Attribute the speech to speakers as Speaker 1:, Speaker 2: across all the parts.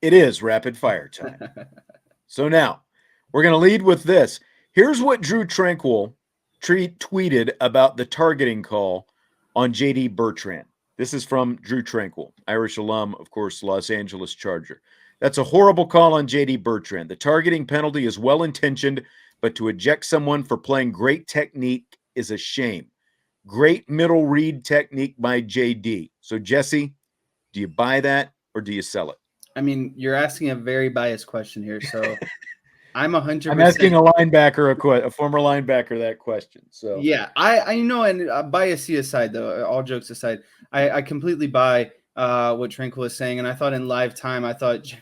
Speaker 1: It is rapid fire time. So now we're going to lead with this. Here's what Drew Tranquil tweeted about the targeting call on J.D. Bertrand. This is from Drew Tranquil, Irish alum, of course, Los Angeles Charger. That's a horrible call on J.D. Bertrand. The targeting penalty is well-intentioned, but to eject someone for playing great technique is a shame. Great middle read technique by J.D. So, Jesse, do you buy that or do you sell it?
Speaker 2: I mean, you're asking a very biased question here, so I'm 100%.
Speaker 1: I'm asking a linebacker, a former linebacker, that question. So
Speaker 2: yeah, I know, and bias aside, though, all jokes aside, I completely buy what Tranquil is saying, and I thought in live time, I thought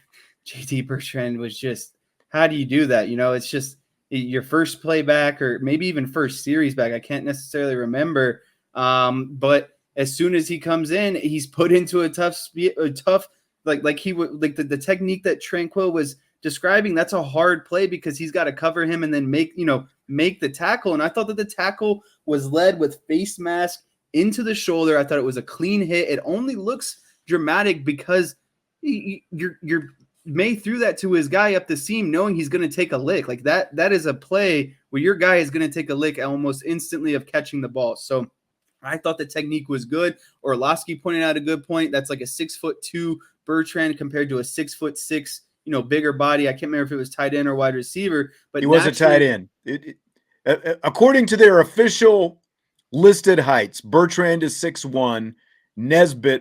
Speaker 2: J.D. Bertrand was just, how do you do that? It's just your first play back, or maybe even first series back. I can't necessarily remember, but as soon as he comes in, he's put into a tough like he would, like the technique that Tranquil was describing. That's a hard play because he's got to cover him and then make the tackle. And I thought that the tackle was led with face mask into the shoulder. I thought it was a clean hit. It only looks dramatic because you're May threw that to his guy up the seam, knowing he's going to take a lick. Like that is a play where your guy is going to take a lick almost instantly of catching the ball. So I thought the technique was good. Orlovsky pointed out a good point. That's like a 6'2" Bertrand compared to a 6'6", bigger body. I can't remember if it was tight end or wide receiver, but
Speaker 1: he was a tight end. According to their official listed heights, Bertrand is 6'1".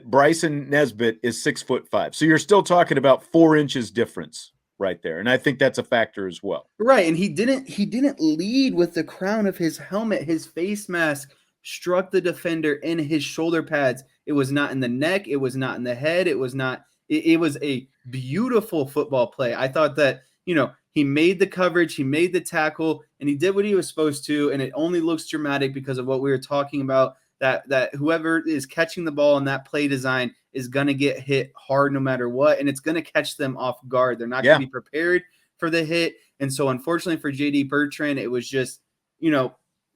Speaker 1: Bryson Nesbitt is 6'5". So you're still talking about 4 inches difference right there. And I think that's a factor as well.
Speaker 2: Right. And he didn't lead with the crown of his helmet. His face mask struck the defender in his shoulder pads. It was not in the neck. It was not in the head. It was a beautiful football play. I thought that, he made the coverage, he made the tackle, and he did what he was supposed to. And it only looks dramatic because of what we were talking about, that whoever is catching the ball in that play design is going to get hit hard no matter what. And it's going to catch them off guard. They're not going to be prepared for the hit. And so unfortunately for J.D. Bertrand, it was just,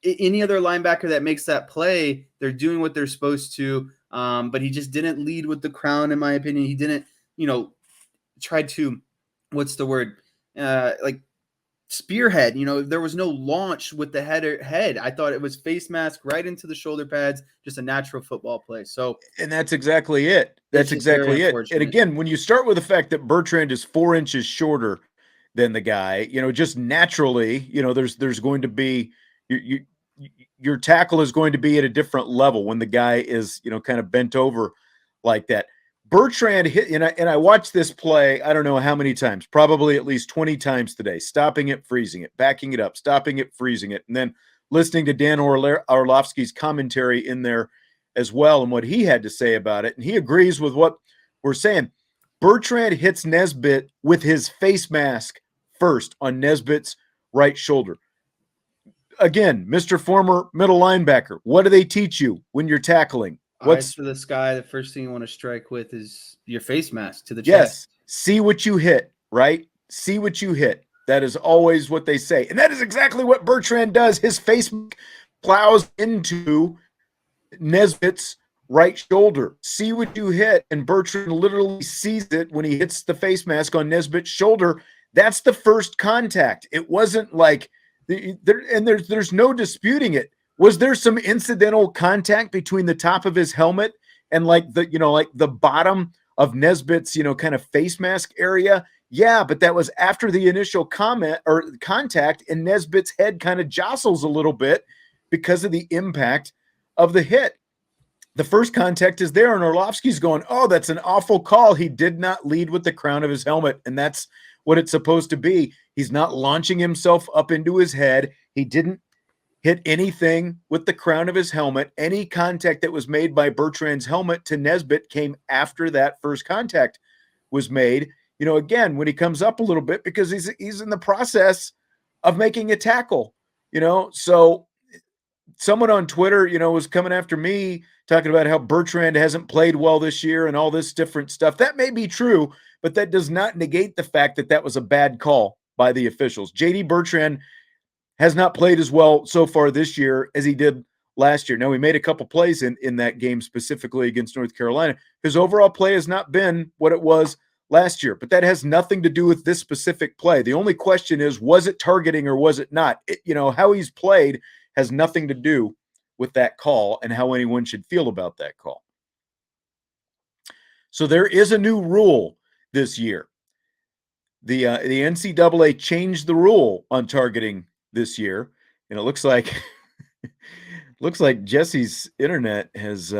Speaker 2: any other linebacker that makes that play, they're doing what they're supposed to. But he just didn't lead with the crown, in my opinion. He didn't, try to, what's the word? Like spearhead. There was no launch with the head. I thought it was face mask right into the shoulder pads, just a natural football play. So,
Speaker 1: and that's exactly it. That's exactly it. And again, when you start with the fact that Bertrand is 4 inches shorter than the guy, just naturally, there's going to be your tackle is going to be at a different level when the guy is, kind of bent over like that. Bertrand hit, and I watched this play, I don't know how many times, probably at least 20 times today, stopping it, freezing it, backing it up, stopping it, freezing it, and then listening to Dan Orlovsky's commentary in there as well and what he had to say about it. And he agrees with what we're saying. Bertrand hits Nesbitt with his face mask first on Nesbitt's right shoulder. Again, Mr. Former middle linebacker, what do they teach you when you're tackling?
Speaker 2: Eyes to the sky. The first thing you want to strike with is your face mask to the chest.
Speaker 1: Yes. See what you hit, right? See what you hit. That is always what they say. And that is exactly what Bertrand does. His face plows into Nesbitt's right shoulder. See what you hit. And Bertrand literally sees it when he hits the face mask on Nesbitt's shoulder. That's the first contact. It wasn't like, there's no disputing it. Was there some incidental contact between the top of his helmet and like the bottom of Nesbitt's, kind of face mask area? Yeah, but that was after the initial contact, and Nesbitt's head kind of jostles a little bit because of the impact of the hit. The first contact is there, and Orlovsky's going, oh, that's an awful call. He did not lead with the crown of his helmet, and that's what it's supposed to be. He's not launching himself up into his head. He didn't hit anything with the crown of his helmet. Any contact that was made by Bertrand's helmet to Nesbitt came after that first contact was made. Again, when he comes up a little bit because he's in the process of making a tackle, So someone on Twitter, was coming after me talking about how Bertrand hasn't played well this year and all this different stuff. That may be true, but that does not negate the fact that that was a bad call by the officials. J.D. Bertrand has not played as well so far this year as he did last year. Now, he made a couple plays in that game specifically against North Carolina. His overall play has not been what it was last year, but that has nothing to do with this specific play. The only question is, was it targeting or was it not? How he's played has nothing to do with that call and how anyone should feel about that call. So there is a new rule this year. The NCAA changed the rule on targeting this year, and it looks like Jesse's internet has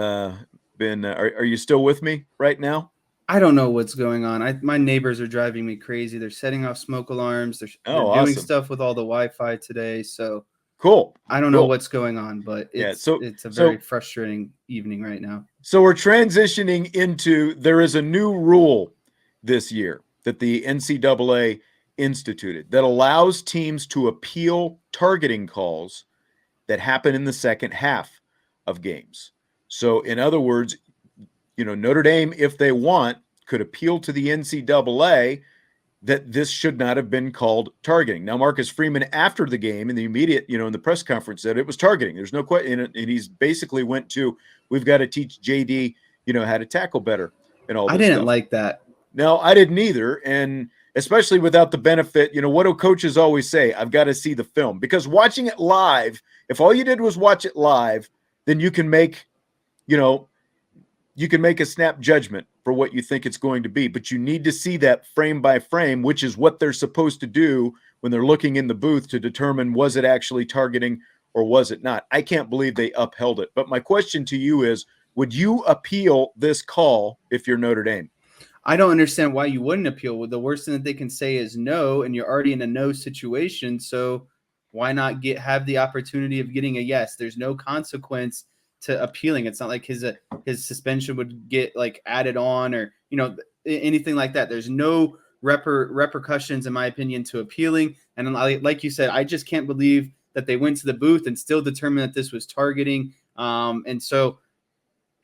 Speaker 1: been. Are you still with me right now?
Speaker 2: I don't know what's going on. My neighbors are driving me crazy. They're setting off smoke alarms. They're doing
Speaker 1: awesome
Speaker 2: stuff with all the Wi-Fi today. So
Speaker 1: cool.
Speaker 2: I don't know what's going on, but it's a very frustrating evening right now.
Speaker 1: So we're transitioning into, there is a new rule this year that the NCAA instituted that allows teams to appeal targeting calls that happen in the second half of games. So in other words, Notre Dame, if they want, could appeal to the NCAA that this should not have been called targeting. Now, Marcus Freeman, after the game, in the immediate, in the press conference, said it was targeting. There's no question. And he's basically went to, we've got to teach JD, how to tackle better and all this
Speaker 2: I didn't
Speaker 1: stuff.
Speaker 2: like that.
Speaker 1: No, I didn't either. And especially without the benefit, what do coaches always say? I've got to see the film. Because watching it live, if all you did was watch it live, then you can make, a snap judgment for what you think it's going to be, but you need to see that frame by frame, which is what they're supposed to do when they're looking in the booth to determine, was it actually targeting or was it not? I can't believe they upheld it. But my question to you is, would you appeal this call if you're Notre Dame?
Speaker 2: I don't understand why you wouldn't appeal. Well, the worst thing that they can say is no, and you're already in a no situation. So why not have the opportunity of getting a yes? There's no consequence to appealing. It's not like his suspension would get added on or anything like that. There's no repercussions, in my opinion, to appealing. And like you said, I just can't believe that they went to the booth and still determined that this was targeting.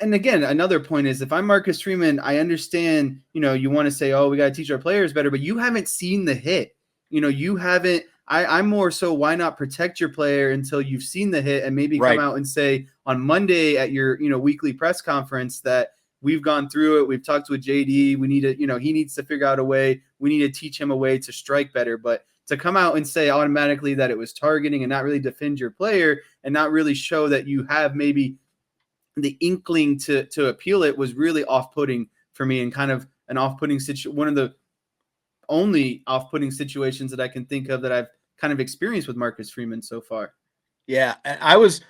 Speaker 2: And again, another point is, if I'm Marcus Freeman, I understand, you want to say, oh, we got to teach our players better, but you haven't seen the hit. You haven't. I'm more so, why not protect your player until you've seen the hit and maybe come out and say on Monday at your, weekly press conference that we've gone through it. We've talked with JD. We need to, he needs to figure out a way. We need to teach him a way to strike better. But to come out and say automatically that it was targeting and not really defend your player and not really show that you have maybe the inkling to appeal it was really off-putting for me, and kind of an off-putting one of the only off-putting situations that I can think of that I've kind of experienced with Marcus Freeman so far.
Speaker 1: Yeah, I was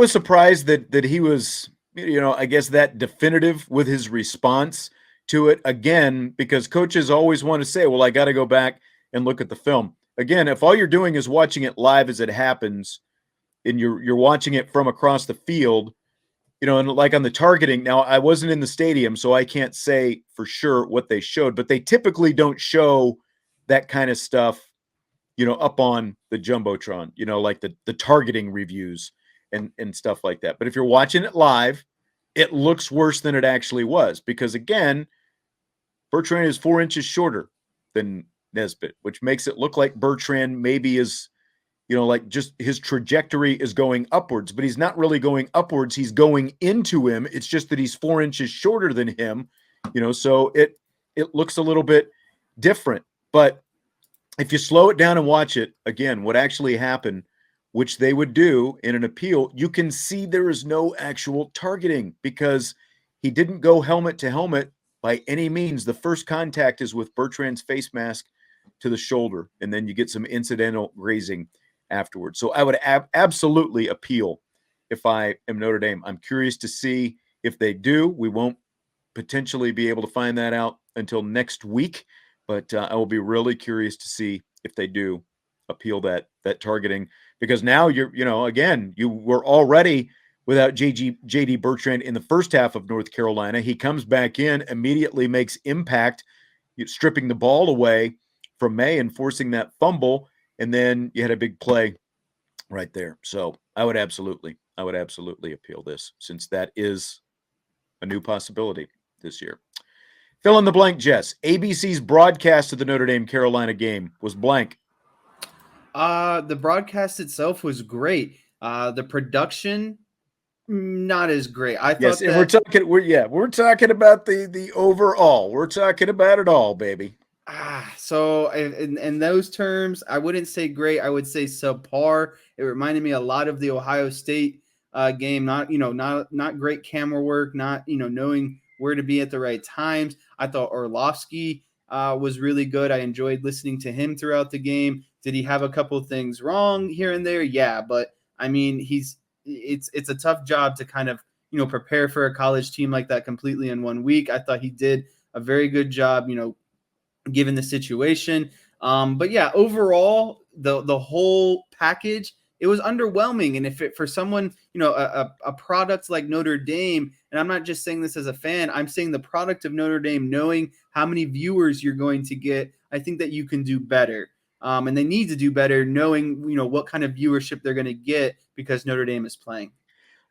Speaker 1: surprised that he was, I guess, that definitive with his response to it, again, because coaches always want to say, well, I got to go back and look at the film. Again, if all you're doing is watching it live as it happens and you're watching it from across the field, and like on the targeting, now I wasn't in the stadium, so I can't say for sure what they showed, but they typically don't show that kind of stuff, up on the Jumbotron, like the targeting reviews and stuff like that. But if you're watching it live, it looks worse than it actually was, because again, Bertrand is 4 inches shorter than Nesbitt, which makes it look like Bertrand maybe is, like just his trajectory is going upwards, but he's not really going upwards. He's going into him. It's just that he's 4 inches shorter than him, so it looks a little bit different. But if you slow it down and watch it, again, what actually happened, which they would do in an appeal, you can see there is no actual targeting because he didn't go helmet to helmet by any means. The first contact is with Bertrand's face mask to the shoulder, and then you get some incidental grazing afterwards. So I would absolutely appeal if I am Notre Dame. I'm curious to see if they do. We won't potentially be able to find that out until next week, but I will be really curious to see if they do appeal that targeting, because now you were already without JD Bertrand in the first half of North Carolina. He comes back in, immediately makes impact, stripping the ball away from May and forcing that fumble. And then you had a big play right there. So I would absolutely appeal this, since that is a new possibility this year. Fill in the blank, Jess. ABC's broadcast of the Notre Dame Carolina game was blank.
Speaker 2: The broadcast itself was great. The production Not as great. I
Speaker 1: Yes,
Speaker 2: thought
Speaker 1: and
Speaker 2: that
Speaker 1: we're talking about the overall. We're talking about it all, baby.
Speaker 2: so in those terms, I wouldn't say great. I would say subpar. It reminded me a lot of the Ohio State game. Not not great camera work. Not knowing where to be at the right times. I thought Orlovsky was really good. I enjoyed listening to him throughout the game. Did he have a couple of things wrong here and there? Yeah, but I mean, it's a tough job to kind of prepare for a college team like that completely in 1 week. I thought he did a very good job. Given the situation. But yeah, overall, the whole package, it was underwhelming. And if it for someone, a product like Notre Dame, and I'm not just saying this as a fan, I'm saying the product of Notre Dame, knowing how many viewers you're going to get, I think that you can do better. And they need to do better, knowing what kind of viewership they're going to get because Notre Dame is playing.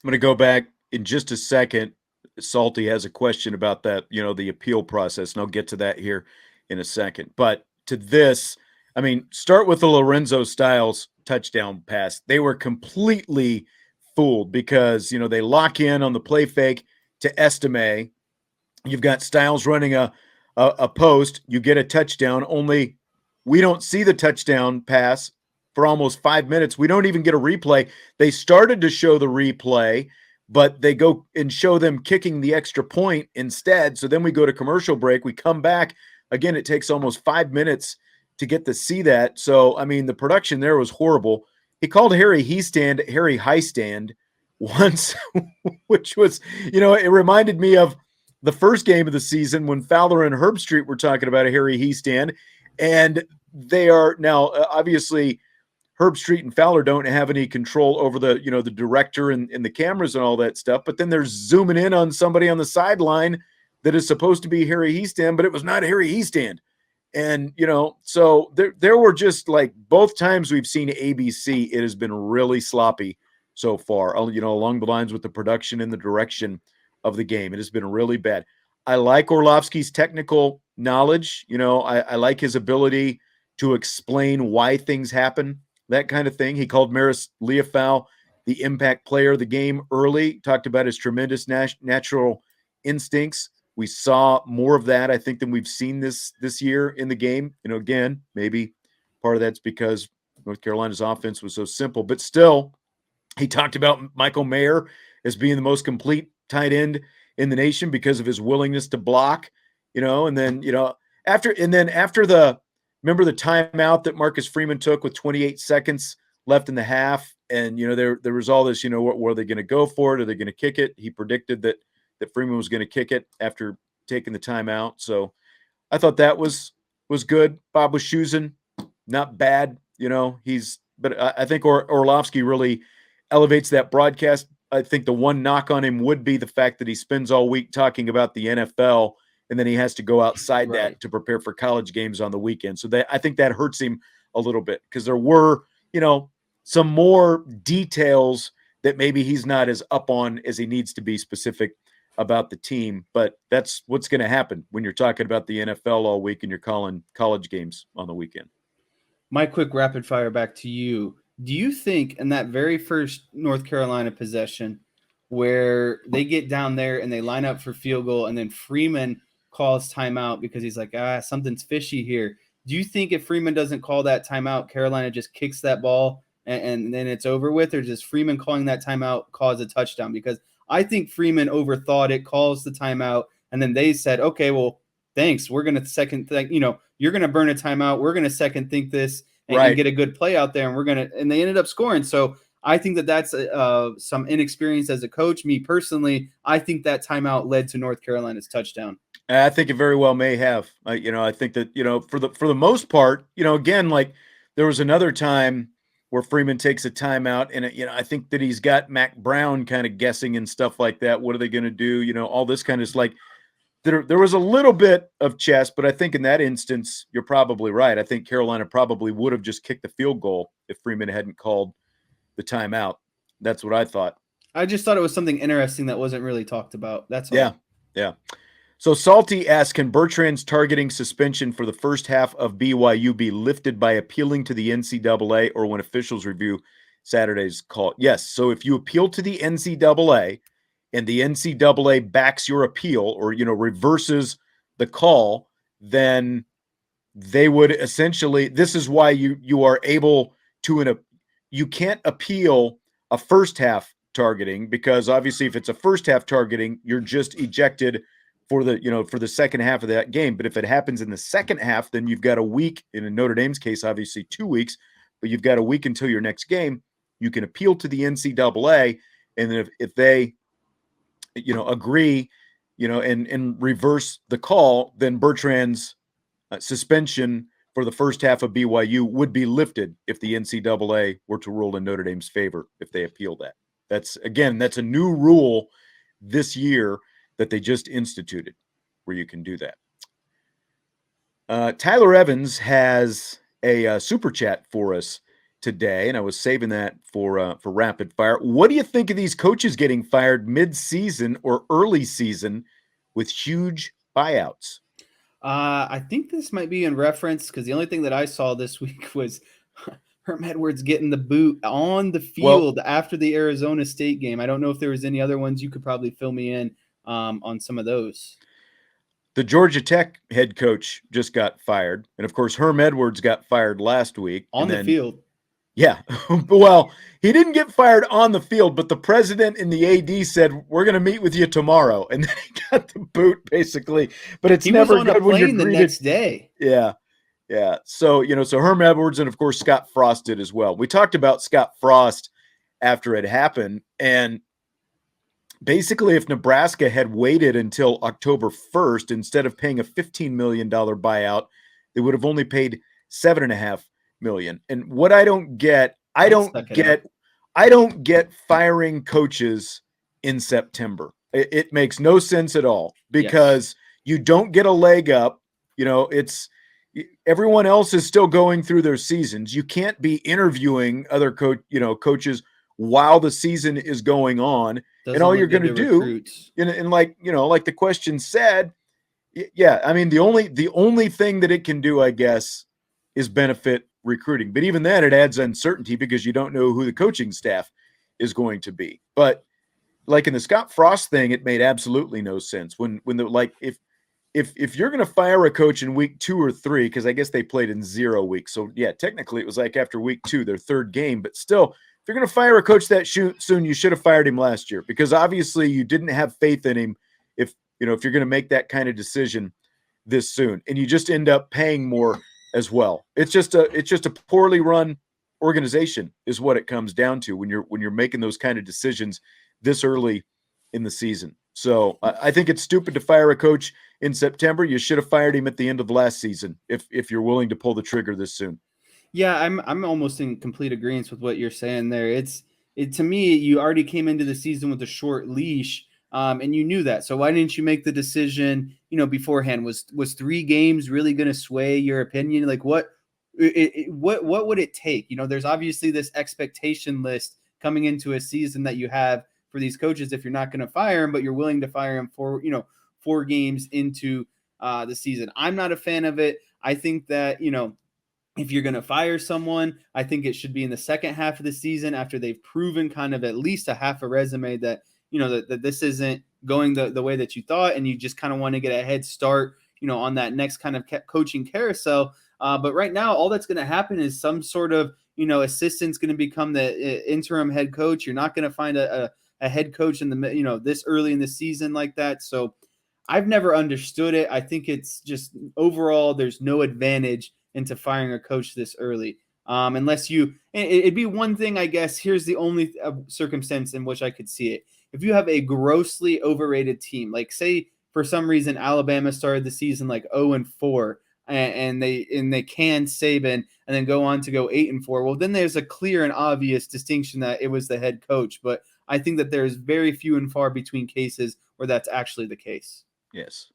Speaker 1: I'm going to go back in just a second. Salty has a question about that, the appeal process, and I'll get to that here in a second. But to this, I mean, start with the Lorenzo Styles touchdown pass. They were completely fooled because, they lock in on the play fake to Estime. You've got Styles running a post. You get a touchdown, only we don't see the touchdown pass for almost 5 minutes. We don't even get a replay. They started to show the replay, but they go and show them kicking the extra point instead. So then we go to commercial break. We come back. Again, it takes almost 5 minutes to get to see that. So, I mean, the production there was horrible. He called Harry Highstand once, which was, it reminded me of the first game of the season when Fowler and Herbstreit were talking about a Harry Highstand. And they are now, obviously, Herbstreit and Fowler don't have any control over the director and the cameras and all that stuff. But then they're zooming in on somebody on the sideline that is supposed to be Harry Highstand, but it was not Harry Highstand. And, so there were just like both times we've seen ABC, it has been really sloppy so far, along the lines with the production and the direction of the game. It has been really bad. I like Orlovsky's technical knowledge. I like his ability to explain why things happen, that kind of thing. He called Maris Leofau the impact player of the game early, talked about his tremendous natural instincts. We saw more of that, I think, than we've seen this year in the game. Again, maybe part of that's because North Carolina's offense was so simple, but still, he talked about Michael Mayer as being the most complete tight end in the nation because of his willingness to block, and then, after remember the timeout that Marcus Freeman took with 28 seconds left in the half. And, there was all this, what were they going to go for it? Are they going to kick it? He predicted that Freeman was going to kick it after taking the timeout. So I thought that was good. Bob Wischusen, not bad. But I think Orlovsky really elevates that broadcast. I think the one knock on him would be the fact that he spends all week talking about the NFL, and then he has to go outside that to prepare for college games on the weekend. So I think that hurts him a little bit because there were, some more details that maybe he's not as up on as he needs to be specific about the team. But that's what's going to happen when you're talking about the NFL all week and you're calling college games on the weekend.
Speaker 2: My quick rapid fire back to you. Do you think in that very first North Carolina possession where they get down there and they line up for field goal and then Freeman calls timeout because he's like, something's fishy here. Do you think if Freeman doesn't call that timeout, Carolina just kicks that ball and then it's over with? Or does Freeman calling that timeout cause a touchdown? Because I think Freeman overthought it, calls the timeout, and then they said, okay, well, thanks. We're going to second think, you're going to burn a timeout. We're going to second think this and get a good play out there. And they ended up scoring. So I think that's some inexperience as a coach. Me personally, I think that timeout led to North Carolina's touchdown.
Speaker 1: I think it very well may have. I think that, for the most part, again, like there was another time where Freeman takes a timeout, and I think that he's got Mac Brown kind of guessing and stuff like that. What are they going to do? All this kind of like there was a little bit of chess, but I think in that instance, you're probably right. I think Carolina probably would have just kicked the field goal if Freeman hadn't called the timeout. That's what I thought.
Speaker 2: I just thought it was something interesting that wasn't really talked about. That's all.
Speaker 1: Yeah. So Salty asks, can Bertrand's targeting suspension for the first half of BYU be lifted by appealing to the NCAA or when officials review Saturday's call. Yes. So if you appeal to the NCAA and the NCAA backs your appeal or, reverses the call, then they would essentially, this is why you are able to, you can't appeal a first half targeting, because obviously if it's a first half targeting, you're just ejected for the second half of that game. But if it happens in the second half, then you've got a week. In Notre Dame's case, obviously 2 weeks, but you've got a week until your next game. You can appeal to the NCAA, and then if they agree, and reverse the call, then Bertrand's suspension for the first half of BYU would be lifted if the NCAA were to rule in Notre Dame's favor if they appeal that. That's a new rule this year that they just instituted where you can do that. Tyler Evans has a super chat for us today, and I was saving that for rapid fire. What do you think of these coaches getting fired mid-season or early season with huge buyouts?
Speaker 2: I think this might be in reference because the only thing that I saw this week was Herm Edwards getting the boot on the field after the Arizona State game. I don't know if there was any other ones. You could probably fill me in on some of those.
Speaker 1: The Georgia Tech head coach just got fired. And, of course, Herm Edwards got fired last week.
Speaker 2: On the field.
Speaker 1: Yeah. Well, he didn't get fired on the field, but the president and the AD said, we're going to meet with you tomorrow. And then he got the boot, basically. But it's never
Speaker 2: was on
Speaker 1: good
Speaker 2: a plane
Speaker 1: when you're
Speaker 2: the
Speaker 1: greeted.
Speaker 2: next day.
Speaker 1: Yeah. Yeah. So, so Herm Edwards and, of course, Scott Frost did as well. We talked about Scott Frost after it happened. And basically, if Nebraska had waited until October 1st, instead of paying a $15 million buyout, they would have only paid $7.5 million. And what I don't get firing coaches in September. It makes no sense at all, because you don't get a leg up. It's everyone else is still going through their seasons. You can't be interviewing other coaches while the season is going on. And all you're going to do, and like the question said, I mean, the only thing that it can do, I guess, is benefit recruiting. But even then, it adds uncertainty because you don't know who the coaching staff is going to be. But like in the Scott Frost thing, it made absolutely no sense. If you're going to fire a coach in week 2 or 3, because I guess they played in 0 weeks, so yeah, technically it was like after week 2, their third game, but still. If you're going to fire a coach that soon, you should have fired him last year, because obviously you didn't have faith in him. If you're going to make that kind of decision this soon, and you just end up paying more as well. It's just a poorly run organization is what it comes down to when you're making those kind of decisions this early in the season. So I think it's stupid to fire a coach in September. You should have fired him at the end of last season if you're willing to pull the trigger this soon.
Speaker 2: Yeah, I'm almost in complete agreement with what you're saying there. To me, you already came into the season with a short leash, and you knew that. So why didn't you make the decision, beforehand? Was 3 games really going to sway your opinion? Like what would it take? There's obviously this expectation list coming into a season that you have for these coaches if you're not going to fire them, but you're willing to fire them for 4 games into the season. I'm not a fan of it. I think that if you're going to fire someone, I think it should be in the second half of the season after they've proven kind of at least a half a resume that, that this isn't going the way that you thought, and you just kind of want to get a head start, on that next kind of coaching carousel. But right now, all that's going to happen is some sort of, assistant's going to become the interim head coach. You're not going to find a head coach in the, this early in the season like that. So I've never understood it. I think it's just overall, there's no advantage into firing a coach this early. Unless it'd be one thing, I guess. Here's the only circumstance in which I could see it. If you have a grossly overrated team, like say for some reason Alabama started the season like 0-4, and they can Saban and then go on to go 8-4. Well, then there's a clear and obvious distinction that it was the head coach. But I think that there's very few and far between cases where that's actually the case.
Speaker 1: Yes.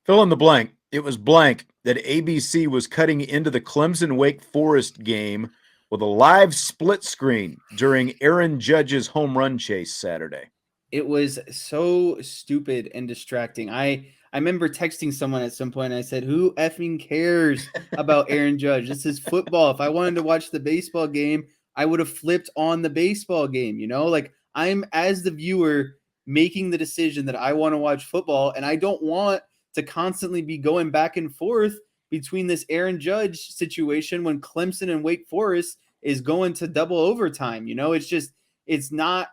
Speaker 1: Fill in the blank. It was blank that ABC was cutting into the Clemson-Wake Forest game with a live split screen during Aaron Judge's home run chase Saturday.
Speaker 2: It was so stupid and distracting. I remember texting someone at some point, and I said, who effing cares about Aaron Judge? This is football. If I wanted to watch the baseball game, I would have flipped on the baseball game, like I'm, as the viewer, making the decision that I want to watch football, and I don't want to constantly be going back and forth between this Aaron Judge situation when Clemson and Wake Forest is going to double overtime. It's just, it's not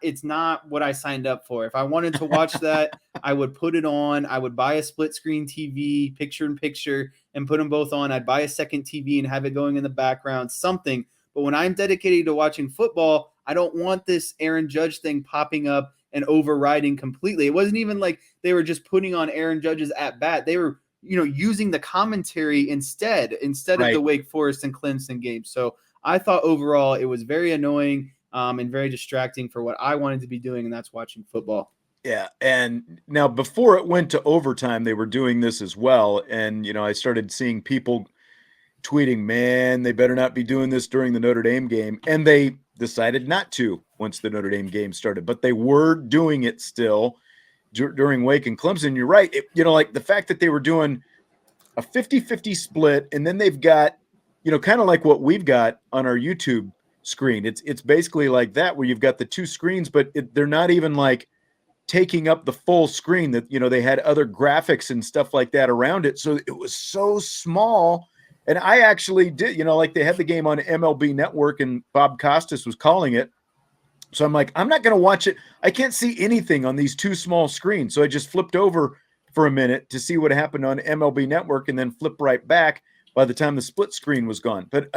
Speaker 2: what I signed up for. If I wanted to watch that, I would put it on. I would buy a split screen TV, picture in picture, and put them both on. I'd buy a second TV and have it going in the background, something. But when I'm dedicated to watching football, I don't want this Aaron Judge thing popping up and overriding completely. It wasn't even like they were just putting on Aaron Judge's at bat. They were, using the commentary instead
Speaker 1: Right.
Speaker 2: of the Wake Forest and Clemson game. So I thought overall it was very annoying and very distracting for what I wanted to be doing, and that's watching football.
Speaker 1: Yeah. And now before it went to overtime, they were doing this as well. And, I started seeing people tweeting, man, they better not be doing this during the Notre Dame game. And they decided not to once the Notre Dame game started, but they were doing it still during Wake and Clemson. You're right. Like the fact that they were doing a 50-50 split, and then they've got, kind of like what we've got on our YouTube screen. It's basically like that, where you've got the two screens, but they're not even like taking up the full screen. That they had other graphics and stuff like that around it, so it was so small. And I actually did, like they had the game on MLB Network, and Bob Costas was calling it. So I'm like, I'm not going to watch it. I can't see anything on these two small screens. So I just flipped over for a minute to see what happened on MLB Network, and then flip right back by the time the split screen was gone. But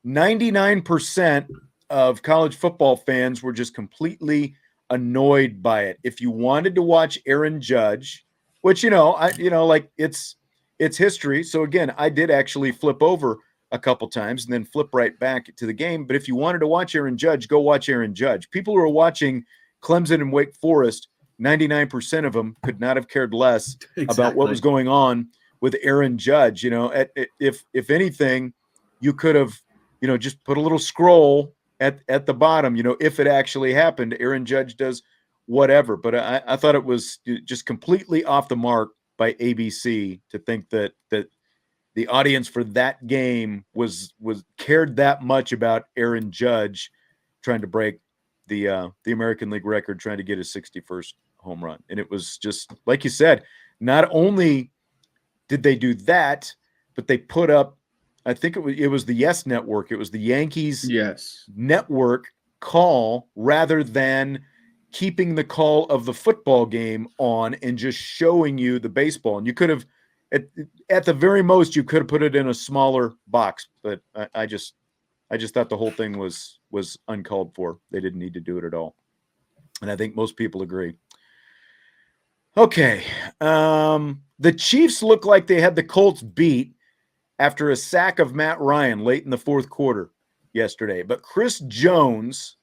Speaker 1: 99% of college football fans were just completely annoyed by it. If you wanted to watch Aaron Judge, which, like it's history. So again, I did actually flip over a couple times and then flip right back to the game. But if you wanted to watch Aaron Judge, go watch Aaron Judge. People who are watching Clemson and Wake Forest, 99% of them could not have cared less about what was going on with Aaron Judge. If anything, you could have, just put a little scroll at the bottom, if it actually happened. Aaron Judge does whatever. But I thought it was just completely off the mark by ABC to think that the audience for that game was cared that much about Aaron Judge trying to break the American League record, trying to get his 61st home run. And it was just, like you said, not only did they do that, but they put up, I think it was the Yes Network. It was the Yankees network call, rather than keeping the call of the football game on and just showing you the baseball. And you could have, at the very most, you could have put it in a smaller box. But I just thought the whole thing was uncalled for. They didn't need to do it at all. And I think most people agree. Okay. The Chiefs look like they had the Colts beat after a sack of Matt Ryan late in the fourth quarter yesterday. But Chris Jones,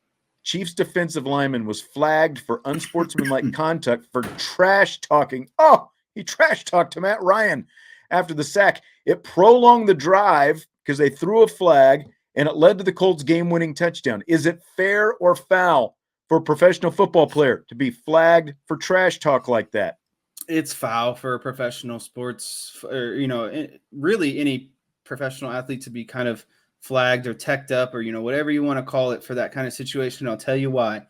Speaker 1: Chiefs defensive lineman, was flagged for unsportsmanlike conduct for trash talking. Oh, he trash talked to Matt Ryan after the sack. It prolonged the drive because they threw a flag, and it led to the Colts' game-winning touchdown. Is it fair or foul for a professional football player to be flagged for trash talk like that?
Speaker 2: It's foul for professional sports, or really any professional athlete to be kind of flagged or teched up, or whatever you want to call it, for that kind of situation. I'll tell you why.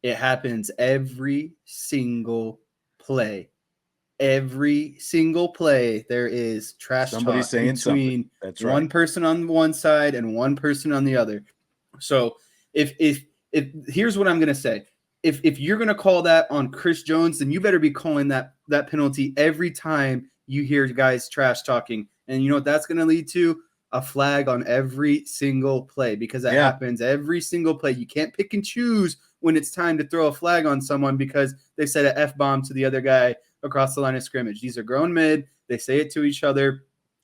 Speaker 2: It happens every single play. Every single play there is trash
Speaker 1: Somebody
Speaker 2: talk
Speaker 1: saying
Speaker 2: between
Speaker 1: something. That's
Speaker 2: one
Speaker 1: right.
Speaker 2: person on one side and one person on the other. So if here's what I'm going to say. If you're going to call that on Chris Jones, then you better be calling that penalty every time you hear guys trash talking. And you know what that's going to lead to? A flag on every single play, because that happens every single play. You can't pick and choose when it's time to throw a flag on someone because they said an F-bomb to the other guy across the line of scrimmage. These are grown men. They say it to each other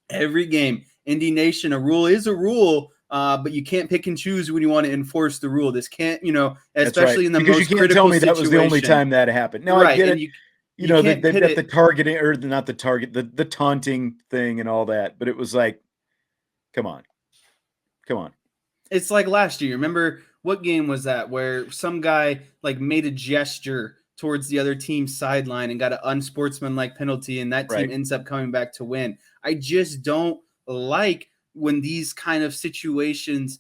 Speaker 2: every game. Indy Nation, a rule is a rule. But you can't pick and choose when you want to enforce the rule. This can't, especially in the
Speaker 1: because
Speaker 2: most
Speaker 1: you can't
Speaker 2: critical
Speaker 1: tell me
Speaker 2: situation.
Speaker 1: that was the only time that happened. No, I get it. They've got the targeting, or not the target, the taunting thing and all that. But it was like, come on.
Speaker 2: It's like last year. Remember, what game was that where some guy made a gesture towards the other team's sideline and got an unsportsmanlike penalty, and that team ends up coming back to win? I just don't like when these kind of situations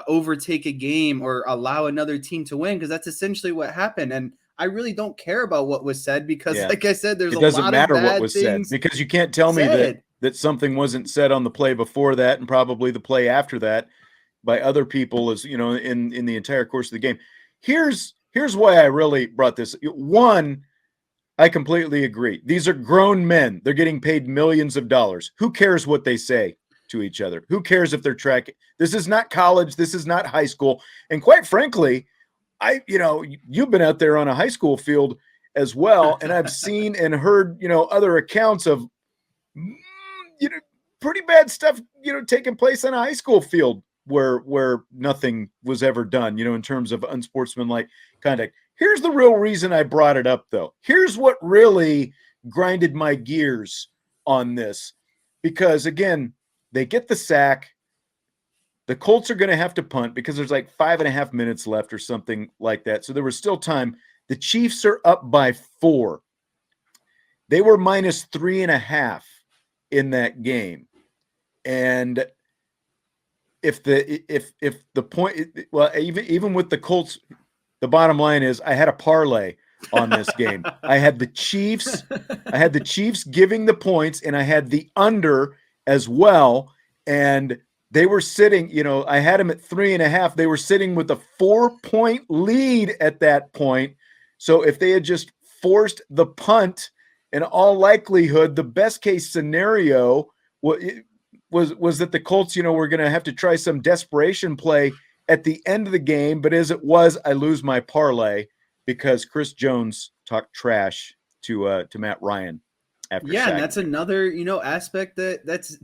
Speaker 2: overtake a game or allow another team to win, because that's essentially what happened. And I really don't care about what was said because, like I said, there's
Speaker 1: it
Speaker 2: a
Speaker 1: doesn't
Speaker 2: lot
Speaker 1: matter
Speaker 2: of
Speaker 1: what
Speaker 2: bad
Speaker 1: was said,
Speaker 2: things
Speaker 1: because you can't tell me that something wasn't said on the play before that and probably the play after that by other people, as in the entire course of the game. Here's why I really brought this. One, I completely agree. These are grown men. They're getting paid millions of dollars. Who cares what they say to each other? Who cares if they're tracking? This is not college. This is not high school. And quite frankly, you've been out there on a high school field as well, and I've seen and heard, other accounts of, pretty bad stuff, taking place on a high school field where nothing was ever done, in terms of unsportsmanlike conduct. Here's the real reason I brought it up, though. Here's what really grinded my gears on this, because again, they get the sack. The Colts are going to have to punt because there's like 5.5 minutes left or something like that. So there was still time. The Chiefs are up by 4. They were minus 3.5 in that game. And if the point, well, even with the Colts, the bottom line is I had a parlay on this game. I had the Chiefs giving the points, and I had the under as well. And they were sitting, I had them at 3.5. They were sitting with a 4-point lead at that point. So if they had just forced the punt, in all likelihood, the best case scenario was that the Colts, were going to have to try some desperation play at the end of the game. But as it was, I lose my parlay because Chris Jones talked trash to Matt Ryan after
Speaker 2: and
Speaker 1: sacking
Speaker 2: that's
Speaker 1: him.
Speaker 2: another aspect that's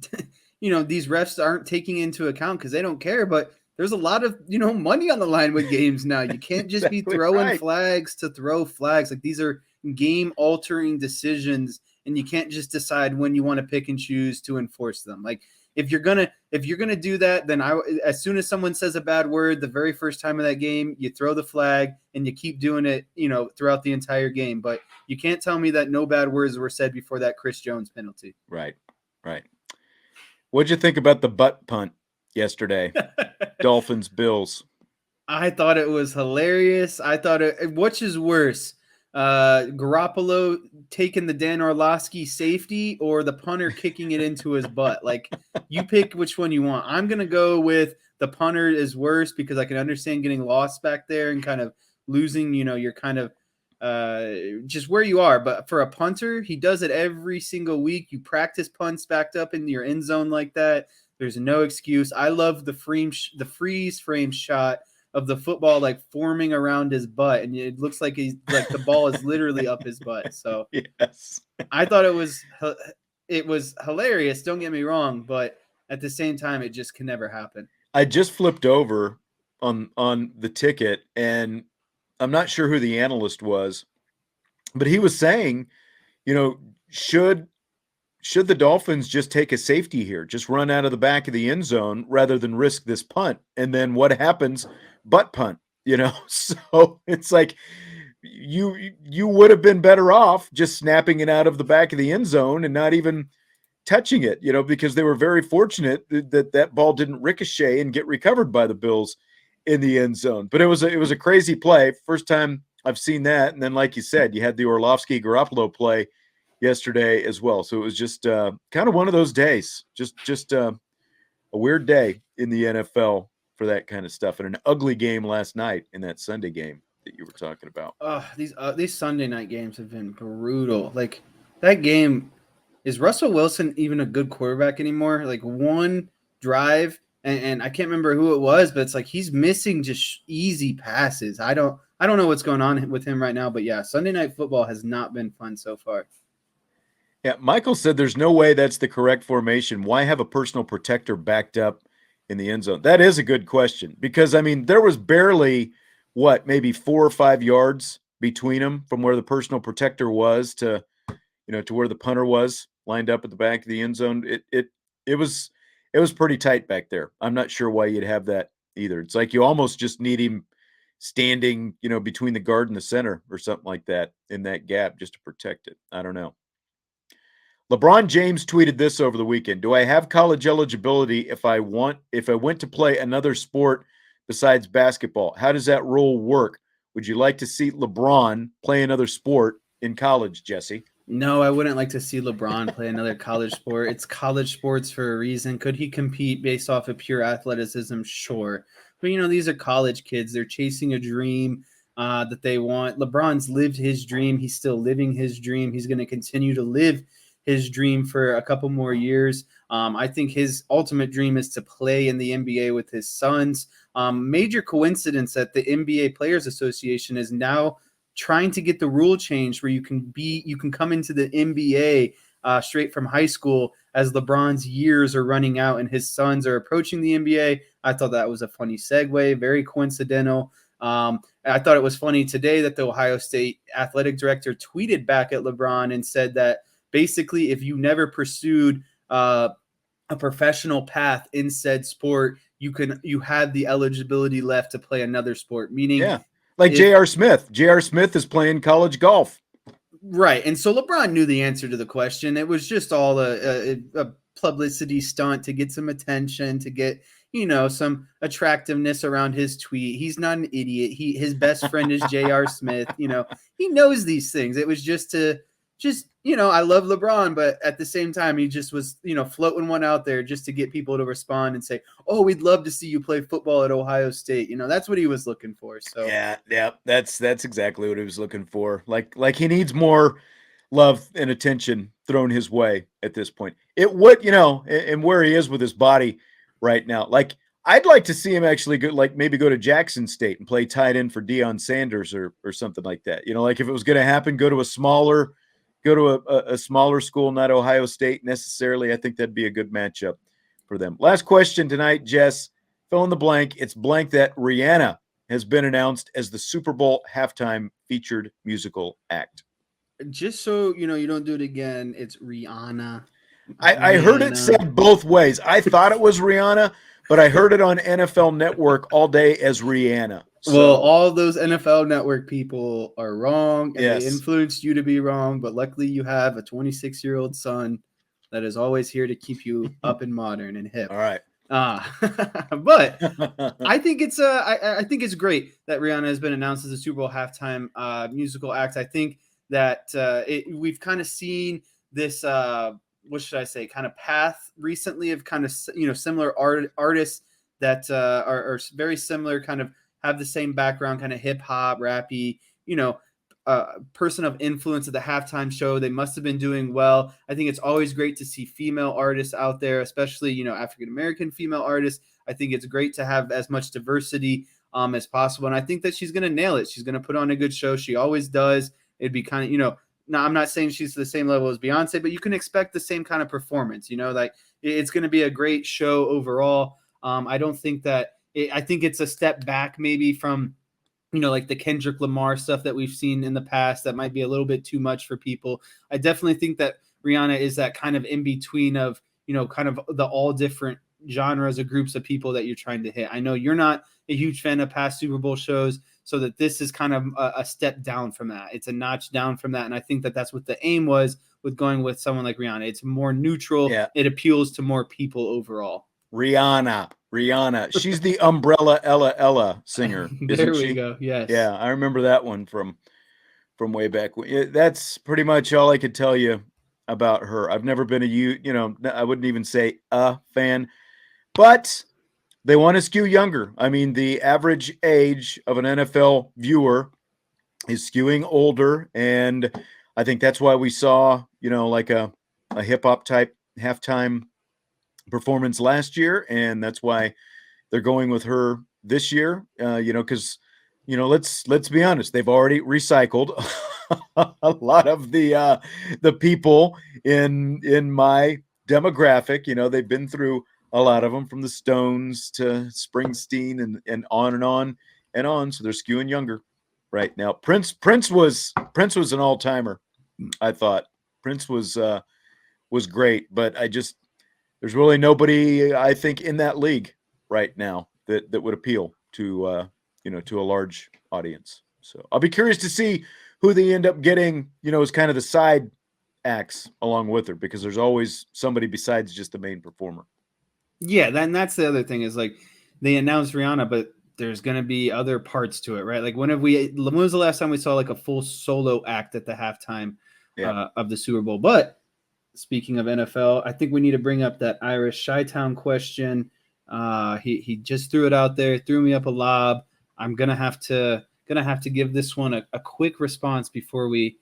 Speaker 2: these refs aren't taking into account because they don't care. But there's a lot of money on the line with games now. You can't just be throwing flags to throw flags. Like, these are game altering decisions, and you can't just decide when you want to pick and choose to enforce them. Like, if you're gonna do that, then as soon as someone says a bad word the very first time of that game, you throw the flag and you keep doing it, throughout the entire game. But you can't tell me that no bad words were said before that Chris Jones penalty.
Speaker 1: Right. What'd you think about the butt punt yesterday? Dolphins, Bills.
Speaker 2: I thought it was hilarious. I thought which is worse? Garoppolo taking the Dan Orlovsky safety or the punter kicking it into his butt? Like, you pick which one you want. I'm going to go with the punter is worse because I can understand getting lost back there and kind of losing, you're kind of just where you are. But for a punter, he does it every single week. You practice punts backed up in your end zone like that. There's no excuse. I love the freeze frame shot of the football like forming around his butt, and it looks like he's like the ball is literally up his butt. So
Speaker 1: yes,
Speaker 2: I thought it was hilarious. Don't get me wrong, but at the same time, it just can never happen.
Speaker 1: I just flipped over on the ticket, and I'm not sure who the analyst was, but he was saying, should the Dolphins just take a safety here, just run out of the back of the end zone rather than risk this punt? And then what happens? Butt punt, So it's like you would have been better off just snapping it out of the back of the end zone and not even touching it, because they were very fortunate that ball didn't ricochet and get recovered by the Bills in the end zone. But it was a crazy play. First time I've seen that. And then, like you said, you had the Orlovsky Garoppolo play yesterday as well. So it was just kind of one of those days, just a weird day in the NFL for that kind of stuff, and an ugly game last night in that Sunday game that you were talking about.
Speaker 2: These Sunday night games have been brutal. Like, that game, is Russell Wilson even a good quarterback anymore? Like, one drive, and I can't remember who it was, but it's like he's missing just easy passes. I don't know what's going on with him right now, but yeah, Sunday night football has not been fun so far.
Speaker 1: Yeah, Michael said there's no way that's the correct formation. Why have a personal protector backed up in the end zone? That is a good question, because there was barely maybe 4 or 5 yards between them from where the personal protector was to where the punter was lined up at the back of the end zone. It was pretty tight back there. I'm not sure why you'd have that either. It's like you almost just need him standing, between the guard and the center or something like that in that gap just to protect it. I don't know. LeBron James tweeted this over the weekend. Do I have college eligibility if I went to play another sport besides basketball? How does that rule work? Would you like to see LeBron play another sport in college, Jesse?
Speaker 2: No, I wouldn't like to see LeBron play another college sport. It's college sports for a reason. Could he compete based off of pure athleticism? Sure. But, these are college kids. They're chasing a dream that they want. LeBron's lived his dream. He's still living his dream. He's going to continue to live his dream for a couple more years. I think his ultimate dream is to play in the NBA with his sons. Major coincidence that the NBA Players Association is now trying to get the rule changed where you can come into the NBA straight from high school as LeBron's years are running out and his sons are approaching the NBA. I thought that was a funny segue, very coincidental. I thought it was funny today that the Ohio State athletic director tweeted back at LeBron and said that basically if you never pursued a professional path in said sport, you had the eligibility left to play another sport, meaning
Speaker 1: like J.R. Smith. J.R. Smith is playing college golf.
Speaker 2: Right. And so LeBron knew the answer to the question. It was just all a publicity stunt to get some attention, to get, some attractiveness around his tweet. He's not an idiot. His best friend is J.R. Smith. He knows these things. It was just I love LeBron, but at the same time, he just was, floating one out there just to get people to respond and say, oh, we'd love to see you play football at Ohio State. That's what he was looking for. So
Speaker 1: yeah, that's exactly what he was looking for. Like he needs more love and attention thrown his way at this point. It would, and where he is with his body right now. Like I'd like to see him actually maybe go to Jackson State and play tight end for Deion Sanders or something like that. Like if it was going to happen, go to a smaller school, not Ohio State necessarily. I think that'd be a good matchup for them. Last question tonight, Jess. Fill in the blank. It's blank that Rihanna has been announced as the Super Bowl halftime featured musical act.
Speaker 2: Just so you don't do it again, it's Rihanna.
Speaker 1: I heard it said both ways. I thought it was Rihanna, but I heard it on NFL Network all day as Rihanna.
Speaker 2: So. Well, all those NFL Network people are wrong, and they influenced you to be wrong. But luckily, you have a 26-year-old son that is always here to keep you up and modern and hip.
Speaker 1: All right.
Speaker 2: But I think it's I think it's great that Rihanna has been announced as a Super Bowl halftime musical act. I think that we've kind of seen this what should I say, kind of path recently of kind of similar artists that are very similar, kind of have the same background, kind of hip hop, rappy, person of influence at the halftime show. They must have been doing well. I think it's always great to see female artists out there, especially, African-American female artists. I think it's great to have as much diversity as possible. And I think that she's going to nail it. She's going to put on a good show. She always does. It'd be kind of, now I'm not saying she's the same level as Beyonce, but you can expect the same kind of performance, like it's going to be a great show overall. I don't think that I think it's a step back maybe from, like the Kendrick Lamar stuff that we've seen in the past that might be a little bit too much for people. I definitely think that Rihanna is that kind of in between of, kind of the all different genres or groups of people that you're trying to hit. I know you're not a huge fan of past Super Bowl shows, so that this is kind of a step down from that. It's a notch down from that. And I think that that's what the aim was with going with someone like Rihanna. It's more neutral. Yeah. It appeals to more people overall.
Speaker 1: Rihanna. She's the Umbrella Ella singer.
Speaker 2: There we go. Yes.
Speaker 1: Yeah, I remember that one from way back. That's pretty much all I could tell you about her. I've never been I wouldn't even say a fan, but they want to skew younger. I mean, the average age of an NFL viewer is skewing older, and I think that's why we saw, like a hip hop type halftime performance last year, and that's why they're going with her this year. Because let's be honest, they've already recycled a lot of the people in my demographic. They've been through a lot of them, from the Stones to Springsteen and on and on and on. So they're skewing younger right now. Prince was an all-timer. I thought Prince was great, but there's really nobody, I think, in that league right now that would appeal to to a large audience. So I'll be curious to see who they end up getting, as kind of the side acts along with her, because there's always somebody besides just the main performer.
Speaker 2: Yeah, that's the other thing is like they announced Rihanna, but there's gonna be other parts to it, right? Like when was the last time we saw like a full solo act at the halftime of the Super Bowl? But speaking of NFL, I think we need to bring up that Irish Chi-Town question. He just threw it out there, threw me up a lob. I'm gonna have to give this one a quick response before we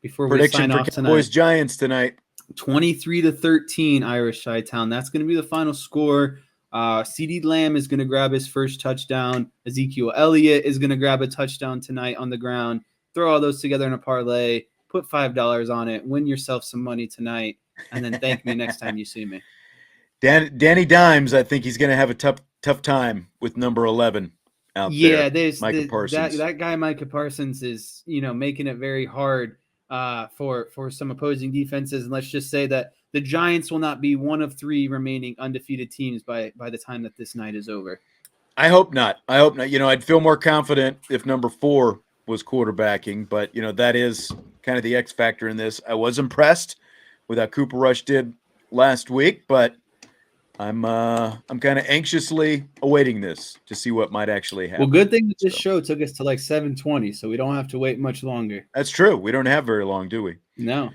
Speaker 2: sign off tonight.
Speaker 1: Cowboys Giants tonight.
Speaker 2: 23-13 Irish Chi-Town. That's going to be the final score. CeeDee Lamb is going to grab his first touchdown. Ezekiel Elliott is going to grab a touchdown tonight on the ground. Throw all those together in a parlay. Put $5 on it. Win yourself some money tonight, and then thank me next time you see me.
Speaker 1: Danny Dimes, I think he's going to have a tough time with number 11 out there.
Speaker 2: Yeah, there's
Speaker 1: Micah Parsons.
Speaker 2: That guy Micah Parsons is making it very hard for some opposing defenses, and let's just say that the Giants will not be one of 3 remaining undefeated teams by the time that this night is over.
Speaker 1: I hope not. I'd feel more confident if number 4 was quarterbacking, but that is kind of the X factor in this. I was impressed with how Cooper Rush did last week, but I'm kind of anxiously awaiting this to see what might actually happen.
Speaker 2: Well, good thing that this show took us to like 7:20, so we don't have to wait much longer.
Speaker 1: That's true. We don't have very long, do we?
Speaker 2: No.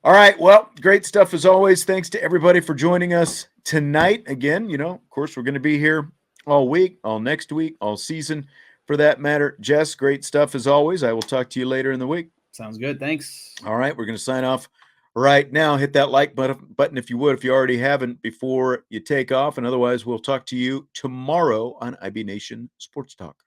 Speaker 1: All right. Well, great stuff as always. Thanks to everybody for joining us tonight. Again, of course, we're going to be here all week, all next week, all season for that matter. Jess, great stuff as always. I will talk to you later in the week.
Speaker 2: Sounds good. Thanks.
Speaker 1: All right. We're going to sign off right now. Hit that like button if you would, if you already haven't, before you take off. And otherwise, we'll talk to you tomorrow on IB Nation Sports Talk.